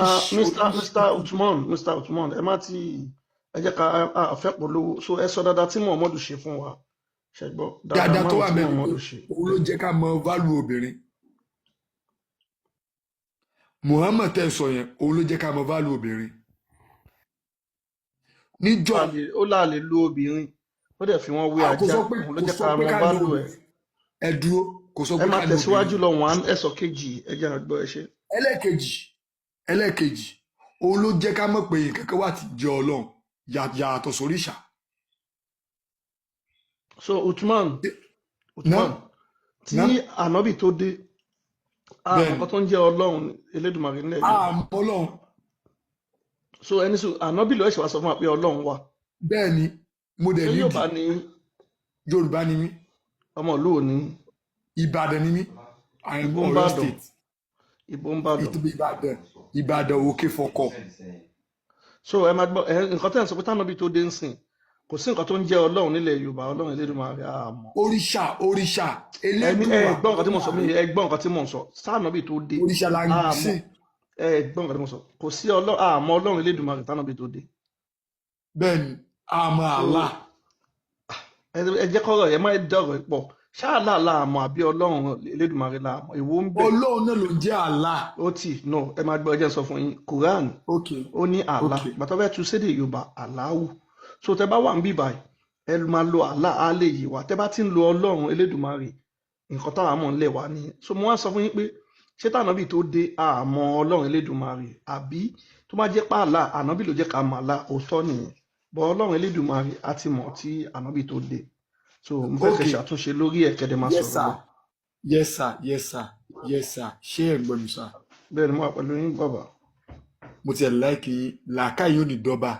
Mr. Uthman, ẹ má ti ẹ jẹ́ ká fẹ́ polówó so ẹ sọ dáadáa tí Muhammadu ṣe fún wa ṣẹgbọ́ dáadáa dáadáa tó márùn wà tí mẹ́rin pé Muhammadu ṣe. òun ló jẹ́ ká mọ value obìnrin. Muhammad tẹ́ sọ yẹn òun ló jẹ́ ká mọ value obìnrin. Níjọ́ Ó láàlè lu obìnrin ó dẹ̀ fi wọ́n wé kò ajá sọ pé òun ló kò jẹ́ sọ ká pé mọ ká bá lo lù ẹ̀. obìnrin. Ẹ dúró kò sọ Ẹ pé máa ká lo tẹ̀síwájú obìnrin. lọ wọ́n ẹ sọ kejì ẹ jẹ́ àgbọ̀ ẹ ṣe. ẹlẹ́ẹ̀kejì òun ló jẹ́ ká mọ̀ pé nǹkan kan wà tí jẹ́ Ọlọ́run yàtọ̀ sóríṣà. So Uthman náà tí náà ànábì tó dé bẹ́ẹ̀ àwọn ni kan tó ń jẹ́ Ọlọ́run Elédùmarè nílẹ̀ Yorùbá àmọ́ Ọlọ́run so ẹni sùn ànábì ló ẹ̀ṣẹ̀ wá sọ fún wa pé Ọlọ́run wà bẹ́ẹ̀ ni mo dẹ̀ ṣé Yorùbá nídìí ní Yorùbá ni mí ọmọ ìlú òní Ìbàdàn ni mí I am Ìbò ń Ọ̀yọ́ bàdàn state Ìbò ń bàdàn. Ìbàdàn òkè fọkọ. So ẹ máa gbọ́ nǹkan tẹ́ ẹ̀ ń sọ pé tánàbì tó dé ń sìn kò sí nǹkan tó ń jẹ́ Ọlọ́run nílẹ̀ Yorùbá Ọlọ́run Elédùmarè àmọ́. òrìṣà Ẹni Elédùà gbọ́ nǹkan tí mo sọ mí ẹ gbọ́ nǹkan tí mo ń sọ tánàbì tó dé òrìṣà là ń àmọ́ sìn. ẹ gbọ́ nǹkan tí mo sọ kò sí àmọ́ Ọlọ́run Elédùmarè tánàbì tó dé. bẹ́ẹ̀ ni àmọ́ So Allah ẹ jẹ́ kọ́rọ̀ ẹ má dọ̀rọ̀ ẹ̀ pọ̀ ṣáàlà làmọ́ àbí Ọlọ́run Elédùmarè làmọ́ èwo ń bẹ̀. Ọlọ́run náà ló ń jẹ́ Allah. Ó tì no ẹ máa gbọ́ ẹ jẹ́ sọ fún yín Quran Okay ó ní Allah okay gbàtọ́ fẹ́ tu sédè Yorùbá Allahu so tẹ bá wà ń bí báyìí ẹ máa lo Allah á lè yé wa tẹ bá ti ń lo Ọlọ́run Elédùmarè nǹkan táwọn àmọ́ ń lẹ̀ wá ní so mo wá sọ fún yín pé ṣé tànàbì tó dé àmọ́ Ọlọ́run Elédùmarè àbí tó bá jẹ́ pé Allah ànábì ló jẹ́ ká mọ̀ Allah òótọ́ nìyẹn bọ́ Ọlọ́run Elédùmarè á ti mọ̀ tí ànábì tó dé so mo fẹ́ kẹ́ okay ṣàtúnṣe lórí ẹ̀ kẹ́dẹ̀ máa yes sọ̀rọ̀ sir lọ yes sir yes sir ṣé ẹ gbọ́ mi sir. bẹ́ẹ̀ ni mo wà pẹ̀lú yín bàbá. mo ti ẹ̀ láìkì làákàyè ò ní dọ́ba.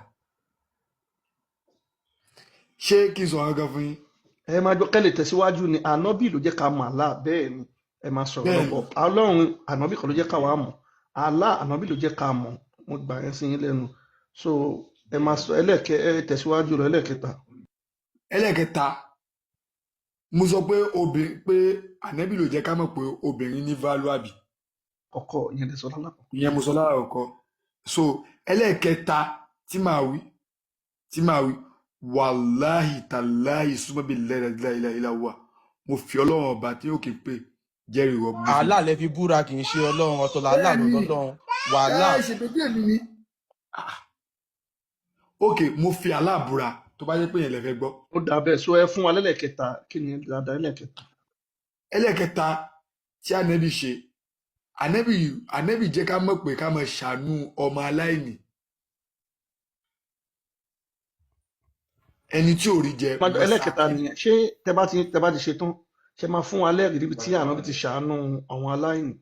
ṣé kí n sọ àwọn kan fún yín. Ẹ máa gbọ́ kẹ́lẹ̀ tẹ̀síwájú ni ànábì ló jẹ́ ká mọ̀ Allah bẹ́ẹ̀ ni ẹ máa sọ̀rọ̀ bẹ́ẹ̀ lọ́pọ̀ ni Ọlọ́run ànábì kan ló jẹ́ ká wá mọ̀ Allah ànábì ló jẹ́ ká mọ̀ mo gbà yẹn sí yín lẹ́nu so ẹ máa sọ ẹ tẹ̀síwájú lọ ẹlẹ́ẹ̀kẹta. ẹlẹ́ẹ̀kẹta mo sọ pé ànábì ló jẹ́ ká mọ̀ pé obìnrin ní value àbí. ọkọ ìyẹn lè sọ lálápọ̀. ìyẹn mo sọ lára ọkọ. so ẹlẹ́ẹ̀kẹta tí màá wí wàláhì tàláhì súnmọ́bí lẹ́rẹ̀ẹ́dẹ́lá wà mo fi Ọlọ́run ọba tí ó kì í pè jẹ́rìí rọ mo fi. Allah lè fi búra kì í ṣe Ọlọ́run ọ̀tọ̀ làálà bẹ́ẹ̀ ni lọ́lọ́run wàhálà. ṣèpèdè mi ni. ok mo fi Allah búra tó bá jẹ́ pé yẹn lè fẹ́ gbọ́. ó dà bẹ́ẹ̀ so ẹ fún wa lẹ́lẹ́kẹta kí ni dáadáa ẹlẹ́kẹta. ẹlẹ́ẹ̀kẹta tí ànábì ṣe ànábì jẹ́ ká mọ̀ pé ká máa ṣàánú ọmọ aláìní ẹni tí ò rí jẹ ẹlẹ́kẹta nìyẹn ṣé tẹ bá ti ṣe tán ṣe máa fún wa lẹ́rìí níbi tí ànábì ti ṣàánú àwọn aláìní.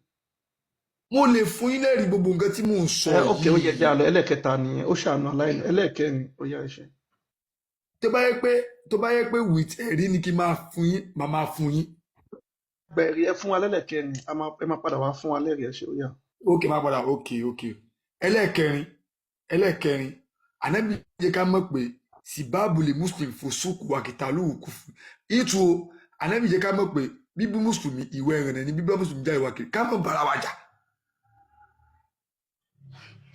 mo lè fún yín lẹ́rìí gbogbo nǹkan tí mò ń sọ ok ó yẹ jẹ́ àlọ́ ẹlẹ́kẹta nìyẹn ó ṣàánú aláìní ẹlẹ́kẹrin ó yá ẹṣẹ. tó bá yẹ pé with ẹ̀rí ni kí n máa fún yín màá máa fún yín. bẹ̀rẹ̀ ẹ fún wa lẹ́lẹ́kẹrin ẹ máa padà wá fún wa lẹ́rìí ẹṣẹ ó yá. ok máa padà ok ẹlẹ́ẹ̀kẹrin ànábì jẹ́ ká mọ̀ pé sibabu le muslim fosuku wakitalu kufu itu ànábì jẹ́ ká mọ̀ pé bíbú mùsùlùmí ìwé ẹ̀rẹ̀nẹ̀ ni bíbú mùsùlùmí já ìwà kiri ká mọ̀ bára wa jà.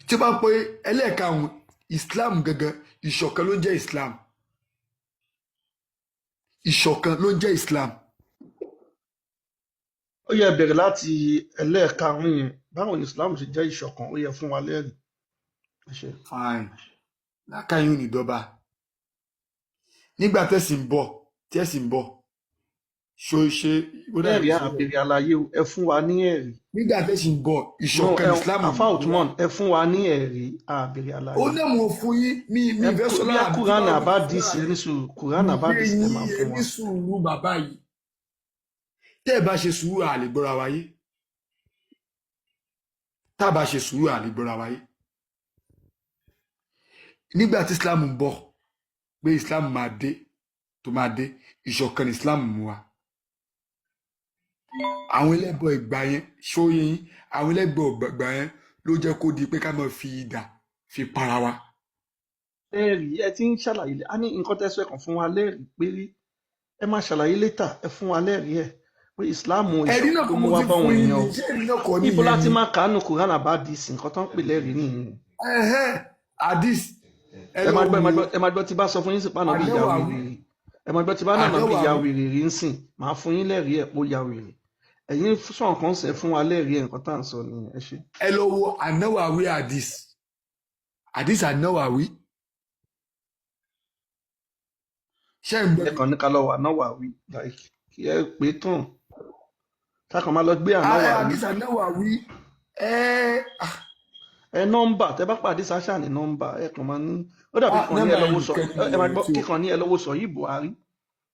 tí ó bá pé ẹlẹ́ẹ̀karùn-ún islam gangan ìṣọ̀kan ló ń jẹ́ islam ìṣọ̀kan ló ń jẹ́ islam. ó yẹ bẹ̀rẹ̀ láti ẹlẹ́ẹ̀karùn-ún yẹn báwo ni islam ṣe jẹ́ ìṣọ̀kan ó yẹ fún wa lẹ́rìí ẹṣẹ. fine làákàyè ò ní dọ́ba nígbà tẹ̀sí ń bọ̀ ṣe ẹ̀rí àbèrè àlàyé ẹ fún wa ní ẹ̀rí. nígbà tẹ̀sí ń bọ̀ ìṣọ̀kan islam. afa Uthman ẹ fún wa ní ẹ̀rí àbèrè àlàyé. ó náà mo fún yín mi ìfẹ́ sọ lára bí kúránà bá dì sí ẹni sùúrù kúránà bá dì sí ẹ máa fún wa. ẹni sùúrù bàbá yìí tẹ́ ẹ bá ṣe sùúrù àlè gbọ́ra wáyé tá a bá ṣe sùúrù àlè gbọ́ra wáyé. nígbà tí islam ń bọ̀ pé islam máa dé ìṣọ̀kan islam mú wa. àwọn ẹlẹ́bọ ìgbà yẹn ṣóyè yín àwọn ẹlẹ́bọ ìgbà yẹn ló jẹ́ kó di pé ká máa fi idà fi para wa. ẹ̀rí ẹ ti ń ṣàlàyé a ní nǹkan tẹ́sọ̀ ẹ̀kan fún wa lẹ́rìí péré ẹ máa ṣàlàyé létà ẹ fún wa lẹ́rìí ẹ̀ pé ìsìláàmù ẹ̀rí ìṣọ̀kan náà ló kọ́ mú mo wá ti báwọn fún yín èèyàn ní o ṣé ẹ̀rí náà kọ́ níbo nìyẹn láti ni máa kàánù Quran àbádìsì nǹkan tó ń pè lẹ́rìí nìyẹn hadith ẹ ẹ lọ máa gbọ́ ẹ máa wo gbọ́ ẹ máa gbọ́ tí bá sọ fún yín sí pàánà bí ìyá An-Nawawi wèrè ẹ máa gbọ́ tí bá nànà bí ìyá An-Nawawi wèrè rí ń sìn máa fún yín lẹ́rìí ẹ̀ pó ya wèrè ẹ̀yin sọ̀rọ̀ kan sẹ̀ fún wa lẹ́rìí ẹ̀ nǹkan tá à ń sọ nìyẹn ẹ ṣe. ẹ lọ wo An-Nawawi hadith An-Nawawi ṣé ń gbọ́ ẹ kàn ní ká lọ wà náà wà wí like kí ẹ pé tán tákàn máa lọ gbé àná wà wí hadith An-Nawawi ah, ẹ nọ́mbà tẹ bá pàdé sáṣà ní nọ́mbà ẹ kàn máa ní ó dàbí kàn ní nọ́mbà ẹ lọ́wọ́ yẹn sọ nìkan ni ẹ máa mo gbọ́ tí o kíkan ní ẹ lọ́wọ́ sọ yìí Buhari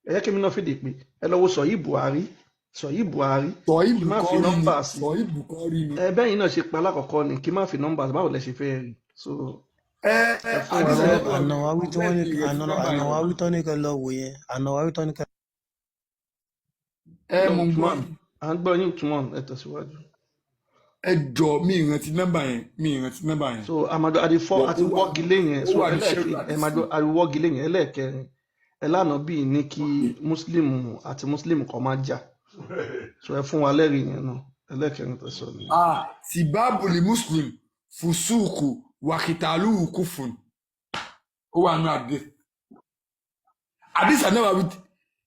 ẹ yẹ kí mi náà fìdí pé ẹ lọ́wọ́ sọ yìí Buhari sọ yìí Buhari sọ kí má fi Bukhari ni nọ́mbà sí sọ Bukhari ni ẹ bẹ́yìn náà ṣe pa alákọ̀ọ́kọ́ ni kí má fi nọ́mbà sí báwo lẹ ṣe fẹ́ rí so ẹ fún wa hadith lọ́wọ́ An-Nawawi Ànàwáwí tí wọ́n ní bẹ́ẹ̀ ni ìrètí nọ́mbà yẹn wá Ànàwáwí tó ní kẹ́ lọ wò yẹn Ànàwáwí tó ní kẹ́. mo ń gbọ́ Usman à ń gbọ́ yín Usman ẹ tẹ̀síwájú. ẹ jọ mi ìrántí nọ́mbà yẹn So amadu adifọ bọ̀ àti wọ́gi lé yẹn ó so wà ní ẹlẹ́ẹ̀kẹ́ sẹ́rù ẹ hadith máa ni gbọ́ ariwọ́gi lé yẹn ẹlẹ́ẹ̀kẹrin ẹlànà bíi ní kí muslim àti muslim kan máa jà so ẹ fún wa lẹ́rìí yẹn náà ẹlẹ́ẹ̀kẹrin tó sọ ni. sibabuli muslim fusuku wakitalu kufun ó wà nù hadith An-Nawawi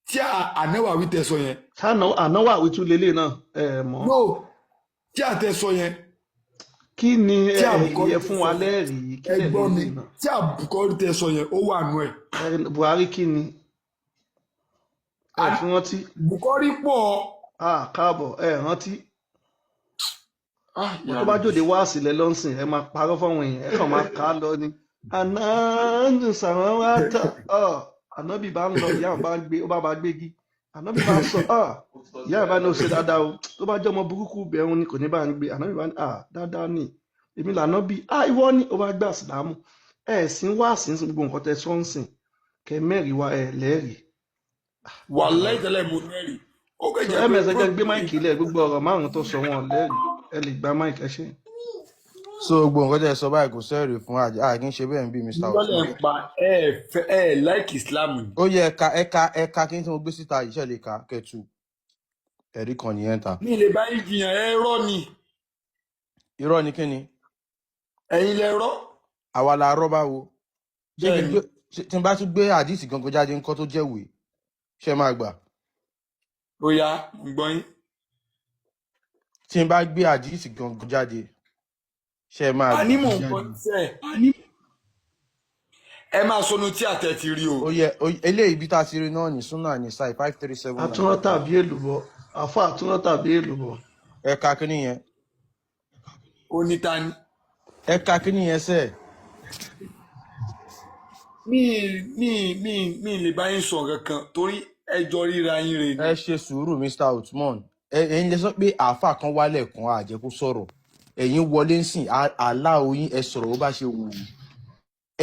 tí An-Nawawi tẹ sọ yẹn sáà ànáwó àwítú lélẹ̀ náà ẹ mọ̀ no tí a tẹ sọ yẹn kí ni tí Bukhari ẹ tẹ fún sọ wa yẹn lẹ́rìí kí ẹ lẹ̀ gbọ́ mi lélẹ̀ náà tí Bukhari tẹ sọ yẹn ó wà nù ẹ Buhari kí ni ẹ tún rántí Bukhari pọ̀ káàbọ̀ ẹ rántí ìyá tó bá mi jòdè wá sílẹ̀ lọ́sìn ẹ máa parọ́ fáwọn èèyàn ẹ kàn máa kà á lọ ni ànájù sàrán wá tà ànábì bá ń lọ ìyá àwọn bá ń gbé ó bá gbégi ànábì bá ń sọ ìyá àwọn bá ní ó ṣe dáadáa o tó bá jẹ́ ọmọ burúkú bẹ̀rù ni kò ní bá ń gbé ànábì bá ní dáadáa ni èmi lànábì ìwọ ni ó bá gbà sílámù ẹ sì ń wá sí gbogbo nǹkan tẹ sọ́nsìn kẹ mẹ́rin wa ẹ lẹ́rìí wallahi tẹ́lẹ̀ mo mẹ́rin ó so kẹjẹ pé ms ẹjẹ gbé máìkì ilẹ̀ gbogbo ọ̀rọ̀ márùn-ún tó sọ wọn lẹ́rìí ẹ lè gba máìkì ẹ ṣe. so gbogbo nǹkan tẹ́ ẹ sọ báyìí kò sẹ́rìí fún àkí ń ṣe bẹ́ẹ̀ ń bí Mr. lọ́lẹ̀ Usman. ń pa láìkì Islam ni ó yẹ ẹ̀ka kí n tí mo gbé síta yìí ṣe lè ka kẹtù ẹ̀rí kan nìyẹn ta. ní ilé báyìí jiyàn ẹ̀rọ ni irọ́ ni kí ni ẹ̀yin lẹ́rọ́ àwa la rọ́ báwo ṣé bẹ́ẹ̀ ni tí n bá tún gbé àdìsí gangan jáde ńkọ́ tó jẹ́ ìwé ṣé máa gbà ó yá mo gbọ́ yín tí n bá gbé àdìsí gangan jáde ṣé máa gbà. àní mò ń gbọ́ sẹ́ ẹ máa sọnù tí àtẹ ti rí o ó yẹ eléyìí bí tá a ti rí náà ní súnà ní sáì 5379 àtúnrọ́ tàbí èlùbọ́ àfa àtúnrọ́ tàbí èlùbọ́ ẹ̀ka kíní yẹn onítàní ẹ̀ka kíní yẹn sẹ́ẹ̀. mi lè bá yín sọ kankan torí ẹjọ́ ríra yín rè ni ẹ ṣe sùúrù Mr. Usman ẹ̀yin lè sọ pé àáfàá kan wálẹ̀ kan àjẹkù sọ̀rọ̀ ẹ̀yin wọlé ń sìn aláoyún ẹ sọ̀rọ̀ bó bá ṣe wù ú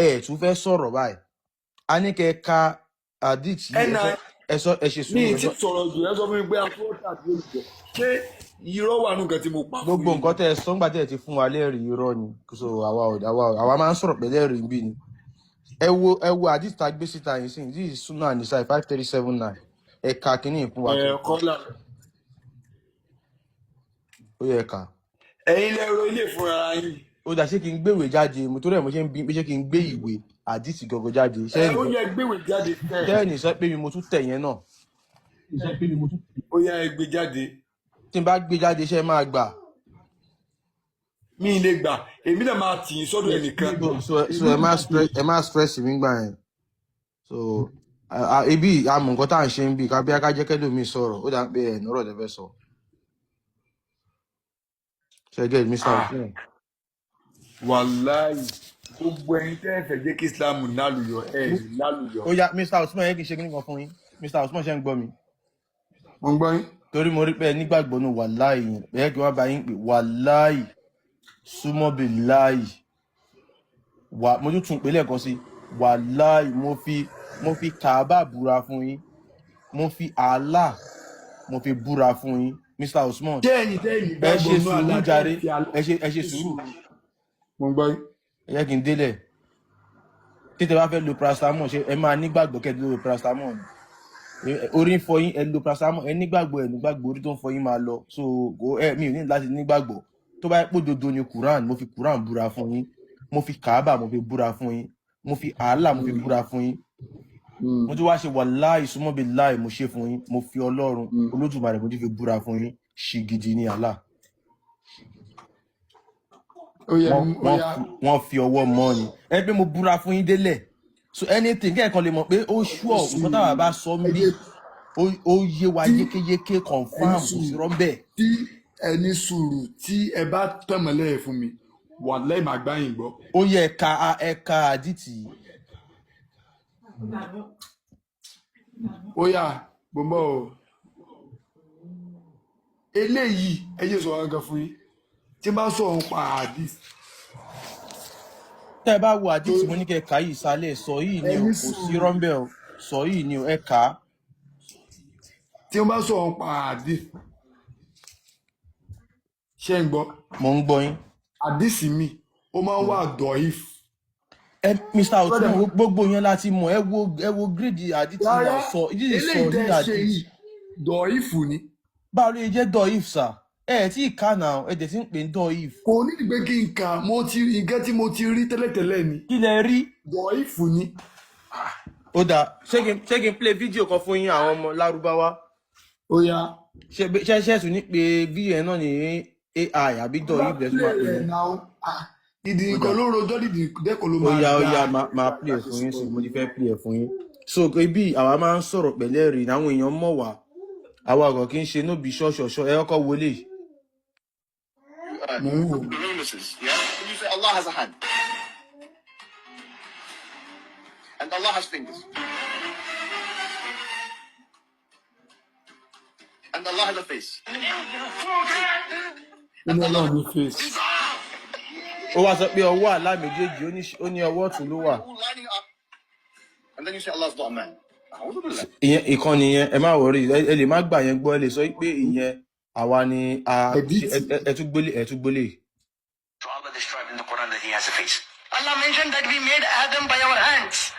ẹ tún fẹ́ sọ̀rọ̀ báyìí a ní kẹ́ ka àdìt ẹnà ẹ ṣe mi sùúrù ti sọ̀rọ̀ jù ẹ sọ fún mi pé afọ́ tàbí olùkọ́ ṣé irọ́ wà nù kan tí mo pa fún gbogbo yín nǹkan tẹ́ ẹ sọ ńgbà tẹ́ ẹ ti fún wa lẹ́rìí irọ́ ni so àwa máa ń sọ̀rọ̀ pé lẹ́rìí bí ni ẹ wo àdìt tá a gbé síta yìí sìn this is Sunnah Nisa'i 5379 ẹ̀ka kìíní fún wa tó kọ́lá ó yẹ ká. ẹ̀yin lẹ́rọ ilé fúnra yín ó dà ṣé kí n gbéwèé jáde mo tó rẹ̀ mo ṣe ń bí pé ṣé kí n gbé ìwé àdìsí gọgọ jáde ó yẹ gbéwè jáde fẹ́ tẹ́ẹ̀nì sọ pé mi mo tún tẹ̀ yẹn náà ó yẹ gbé jáde tí n bá gbé jáde ṣe máa gbà. mi lè gbà èmi náà máa tì í sọ́dọ̀ ẹnìkan so ẹ má stress mi gbà yẹn so ibi àmọ̀ nǹkan tá à ń ṣe ń bí ká bí aká jẹ́ kẹ́lòmíì sọ̀rọ̀ ó dà ń pé ẹ̀ nọ́rọ̀ lẹ́fẹ́ sọ ṣe get Mr. Usman. wàláì gbogbo ẹni tẹ́ ẹ fẹ́ jẹ́ kí Islam nálùyọ ẹ nálùyọ. ó yá Mr. Usman yẹ kí n ṣe kíní kan fún yín Mr. Usman ṣe ń gbọ́ mi mo ń gbọ́ yín. torí mo rí pé nígbàgbọ́ nù wàláì yẹn bẹ́ẹ̀ kí wọ́n bá yín pè wàláì súnmọ́ bí láì mo tún tún pè lẹ́ẹ̀kan sí wàláì mo fi Kaaba búra fún yín mo fi Allah mo fi búra fún yín Mr. Usman jẹ́ ẹ̀yin tẹ́ ẹ̀yin ẹ gbàgbọ́ ṣe nù sùúrù àlàkẹ́ jàre fi àlọ́. ẹ ṣe sùúrù mo ń gbọ́ yín. ẹ jẹ́ kí n délẹ̀ tètè bá fẹ́ lo paracetamol ṣe ẹ máa nígbàgbọ́ kẹ́ ẹ lo paracetamol ni orí ń fọ yín ẹ lo paracetamol ẹ nígbàgbọ́ ẹ nígbàgbọ́ orí tó ń fọ yín máa lọ so mi ò ní láti nígbàgbọ́ tó bá yẹ pé dodo ni Quran mo fi Quran búra fún yín mo fi Kaaba mo fi búra fún yín mo fi Allah mo fi búra fún yín mo tún wá ṣe wàláì súnmọ́ bí láì mo ṣe fún yín mo fi Ọlọ́run Olódùmarè mo ti fi búra fún yín ṣì gidi ní Allah wọ́n fi ọwọ́ mọ́ ni ẹ pé mo búra fún yín délẹ̀ so anything kẹ́ẹ̀kan lè mọ̀ pé ó ṣúọ̀ nǹkan táwa bá sọ ń bí ó yé wa yékéyéké confam kò sí rọ́bẹ̀. tí ẹni sùúrù tí ẹ bá tẹ̀mọ́lẹ̀ fún mi wàláì máa gbá yín gbọ́. ó yẹ ẹ̀ka àdìtì. ó yá gbọ́ngbọ́ o eléyìí ẹ yé sọ ọ̀gá fún yín tí bá sọ òun pa àdìs. tẹ́ ẹ bá wo àdìtì mo ní kẹ́ ẹ̀ka yìí sálẹ̀ sọ yìí ni o kò sí rọ́bẹ̀ o sọ yìí ni o ẹ̀ka. tí wọ́n bá sọ òun pa àdìs ṣé ń gbọ́. mo ń gbọ́ yín. àdìsí mi ó máa ń wà dọ̀ìf. Mr. Otun gbogbo yẹn láti mọ̀ ẹ wo gírèdì àdìtì náà sọ ìdílé sọ ní àdìtì. dọ̀ìfù ni. báwo ló jẹ́ dọ̀ìf sà tí ì ká náà ẹ dẹ̀ ti ń pè ní dọ̀ìf. kò ní ìgbé kí n kà nǹkan tí mo ti rí tẹ́lẹ̀tẹ́lẹ̀ ni. kí lẹ rí. dọ̀ìfù ni. ó dáa ṣé kí n play fídíò kan fún yín àwọn ọmọ lárúbáwá. ó yá. ṣe tún ní pé fídíò yẹn náà ní AI àbí dọ̀ìf lẹ́sùn máa pè é. ìdí nǹkan ló rojọ́ dídì dẹ́kọ̀ ló máa dá. ó yá máa play ẹ̀ fún yín sí mo ti fẹ́ play ẹ̀ fún yín. so ibi àwa máa ń sọ̀rọ̀ pẹ̀lẹ́ rí àwọn èèyàn mọ̀ wá àwa ọ̀gọ̀ kì í ṣe nóbi ṣọ́ṣọ̀ṣọ́ ẹ kọ́kọ́ wọlé. You say Allah has a hand and Allah has fingers and Allah has a face. ó wá sọ pé ọwọ́ àlá méjèèjì ó ní ọwọ́ ọ̀tún ló wà. And then you say Allah's not a man. ìyẹn ìkànnì yẹn ẹ má wọrí ẹ lè má gbà yẹn gbọ́ ẹ lè sọ pé ìyẹn àwa ni ẹ tún gbélé. So Allah described in the Quran that he has a face. Allah mentioned that we made Adam by our hands.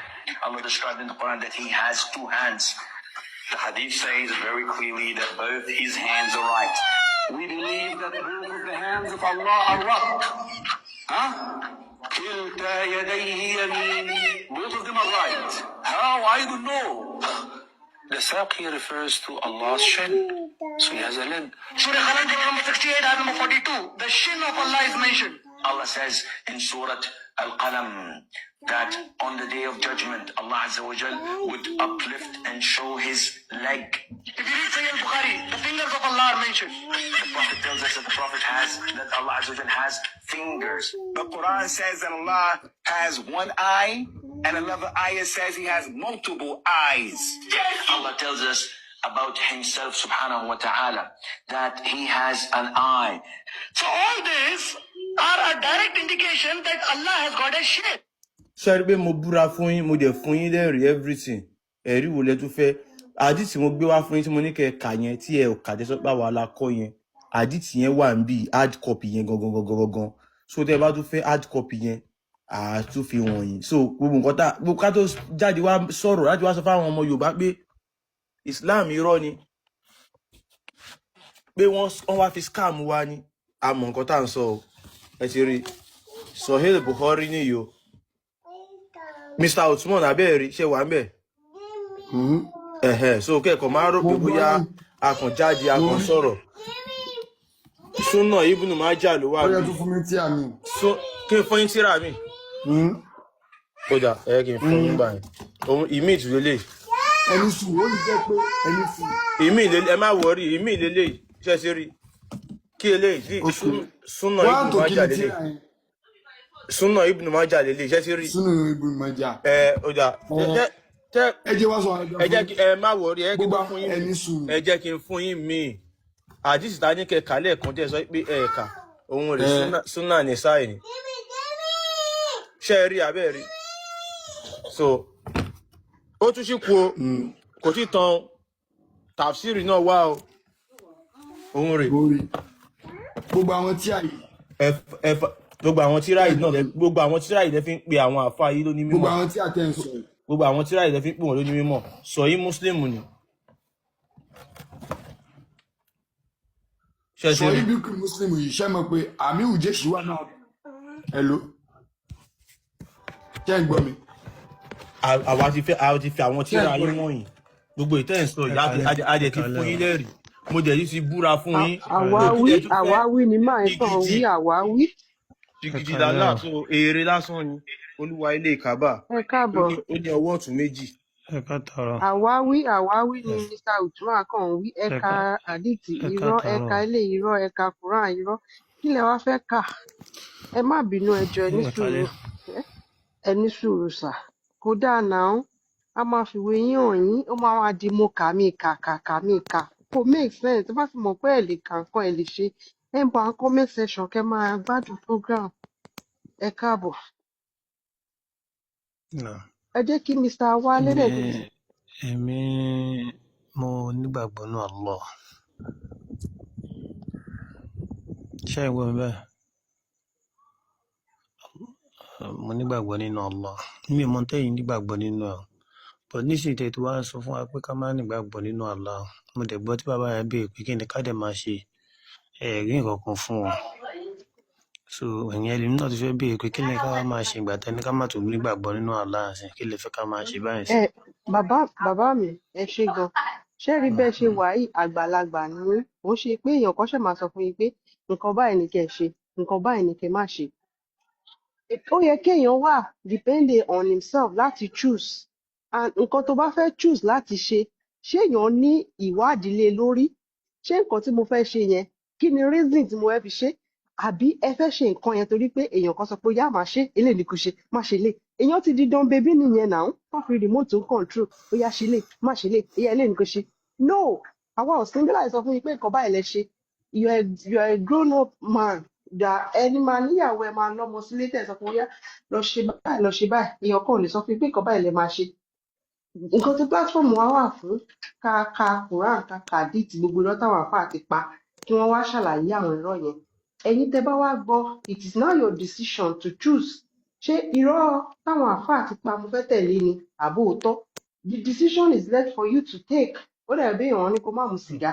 Allah described in the Quran that he has two hands. The hadith says very clearly that both his hands are right. We believe that both of the hands of Allah are right. كلتا يديه يمين. Both of them are right. How? I don't know. The saq here refers to Allah's shin. So he has a leg. Surah Qalam, number 68, ayat number 42. The shin of Allah is mentioned. Allah says in Surah Al-Qalam that on the day of judgment, Allah Azza wa Jal would uplift and show his leg. If you read Sahih Bukhari, the fingers of Allah are mentioned. The Prophet tells us that the Prophet that Allah Azza wa Jal has fingers. The Quran says that Allah has one eye, and another ayah says he has multiple eyes. Allah tells us about himself subhanahu wa ta'ala that he has an eye. So all this are a direct indication that Allah has got a shape. ṣe pé mo búra fún yín mo dẹ̀ fún yín lẹ́rìí everything ẹ̀rí wo lẹ tún fẹ́ àdìtì mo gbé wá fún yín tí mo ní kẹ́ kà yẹn tí ẹ ò kà jẹ́ sọ́pà wà lákọ́ yẹn àdìtì yẹn wà ń bí hard copy yẹn gangan so tẹ́ ẹ bá tún fẹ́ hard copy yẹn àtún fi wọ̀nyí so gbogbo nǹkan gbogbo ká tó jáde wá sọ̀rọ̀ láti wá sọ fáwọn ọmọ Yorùbá pé Islam irọ́ ni pé wọ́n wá fi scam wá ní àmọ́ nǹkan tá à ń sọ ẹ ti rí Sahih Bukhari nìyí o. Mr. Otman abẹ́ẹ̀rí ṣe wà ń bẹ̀. So kẹ́kọ̀ọ́ máa rò pé bóyá akànjáde akàn sọ̀rọ̀. Súnà Ibn Majah ló wà mí. Kí n fún yín tíra mi. Kódà kí n fún yín báyìí. Òun ìmí ìtúlélẹ̀. Ẹni sùn ó ní jẹ́ pé ẹni sùn. Ìmí ìlélẹ̀ ẹ má wọrí ìmí ìlélẹ̀ ṣe ṣe rí. Kí eléyìí Súnà Ibn Majah lélẹ̀. Súnà Ibn Majah lélẹ̀ ṣe ṣe rí. Súnà Ibn Majah. Ó dà. Ẹ jẹ́ wá sọ ẹ jẹ́ kí ẹ má wọrí ẹ jẹ́ kí n fún yín míì àdìsí ta ní kẹkà lẹ́ẹ̀kan tẹ́ sọ pé ẹ̀ẹ̀ka òun rẹ̀ súnà ní sáì ni ṣe rí abẹ́ rí so ó tún sì kú o kò tí tan tàfsírì náà wá o òun rẹ̀ gbogbo àwọn tí àyè gbogbo àwọn tíra yìí náà gbogbo àwọn tíra yìí lẹ fi ń pe àwọn àfa yìí lóní mímọ́ gbogbo àwọn tí àtẹ̀ ń sọ gbogbo àwọn tíra yìí lẹ fi ń pè wọ́n lóní mímọ́ sọ yìí mùsùlùmù ni ṣé ẹ ti sọ rí ibi kí muslim yìí ṣe mọ̀ pé àmì ìjẹ́sì wà náà hello ṣé ń gbọ́ mi àwa ti fi àwọn ṣé ń tíra gbọ́ yín mi wọ̀nyí gbogbo ìtẹ́ ń sọ ẹ yìí kalẹ̀ a ẹ dẹ̀ ti kalẹ̀ fún o yín lẹ́rìí mo dẹ̀ yìí ti búra fún ẹ yín kalẹ̀ so o kí lẹ tún fẹ́ àwáwí ni máa ń tàn jìgìdì wí àwáwí. ẹ jìgìdì kalẹ̀ lálá o so èrè lásán ni olúwa ilé ìkábà ẹ káàbọ̀. ó ní ọwọ́ ọ̀tún méjì ẹ káàtàrọ̀ àwáwí ni ẹ Mr. Usman kàn ń wí ẹ ẹ̀ka ká àdìtì ẹ irọ́ káàtàrọ̀ ẹ̀ka ilé irọ́ ẹ̀ka Quran irọ́ kí lẹ wá fẹ́ kà ẹ má bínú ẹjọ́ ẹ ní ẹ sùúrù kalẹ̀ ẹ ní sùúrù sà kódà náà a máa fìwé yín hàn yín ó máa wá di mo kà mí kà kà kà mí kà kò make sense tó bá ti mọ̀ pé ẹ lè kà nǹkan ẹ lè ṣe ẹ ń bọ̀ àwọn comment section kẹ́ máa gbádùn program ẹ káàbọ̀ nà ẹ jẹ́ kí Mr. Wálé èmi dẹ̀ tètè. èmi mo nígbàgbọ́ nínú Allah ṣé ìwọ mi bẹ́ẹ̀ mo nígbàgbọ́ nínú Allah mi ò mọ tẹ́yìn nígbàgbọ́ nínú ẹ̀ but nísìnyí tẹ́ tí wàá sọ fún wa pé ká má nígbàgbọ́ nínú Allah mo dẹ̀ gbọ́ tí bàbá yẹn béèrè pé kí ni ká dẹ̀ máa ṣe ẹ̀rí nǹkan kan fún wọn so ẹ̀yìn ẹlẹ́mi náà ti fẹ́ béèrè pé kí ni ká wá máa ṣe ìgbà tẹ́ni ká má tó nígbàgbọ́ nínú Allah sí kí lè fẹ́ ká máa ṣe báyìí sí. ẹ bàbá mi ẹ ṣé gan ṣé rí bẹ́ẹ̀ ṣe wà yìí àgbàlagbà ni yín ó ṣe pé èèyàn kan ṣẹ̀ máa sọ fún yín pé nǹkan báyìí ni kẹ́ ẹ ṣe nǹkan báyìí ni kẹ́ ẹ má ṣe ó yẹ kéèyàn wà depending on himself láti choose and nǹkan tó bá fẹ́ choose láti ṣe ṣé èèyàn ní ìwádìí lé lórí ṣé nǹkan tí mo fẹ́ ṣe yẹn kí ni reason tí mo fẹ́ fi ṣe àbí ẹ fẹ́ ṣe nǹkan yẹn torí pé èèyàn kan sọ pé yá máa ṣe eléyìí ni kò ṣe má ṣe lè èèyàn ti di don baby nìyẹn náà wọ́n fi remote ń control ó yá ṣe lè má ṣe lè ìyá eléyìí ni kò ṣe no àwa ò single sọ fún yín pé nǹkan báyìí lẹ ṣe you are a grown up man ẹni máa níyàwó ẹ máa lọ́mọ sílé tẹ̀ sọ fún yá lọ ṣe báyìí lọ ṣe báyìí èèyàn kan ò lè sọ fún yín pé nǹkan báyìí lẹ máa ṣe nǹkan tí platform wa wà fún ká ka Quran ká kàdíìtì gbogbo irọ́ táwọn àfáà ti pa kí wọ́n wá ṣàlàyé àwọn irọ́ yẹn ẹ̀yin tẹ́ bá wá gbọ́ it is now your decision to choose ṣé irọ́ táwọn àfáà ti pa mo fẹ́ tẹ̀lé ni àbó òótọ́ the decision is left for you to take ó dẹ̀ bí ìwọ̀n ní kó má mu sìgá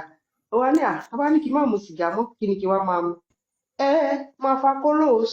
ó wá ní bá ní kí n má mu sìgá mọ́ kí ni kí wá máa mu ẹ máa fa kólóòs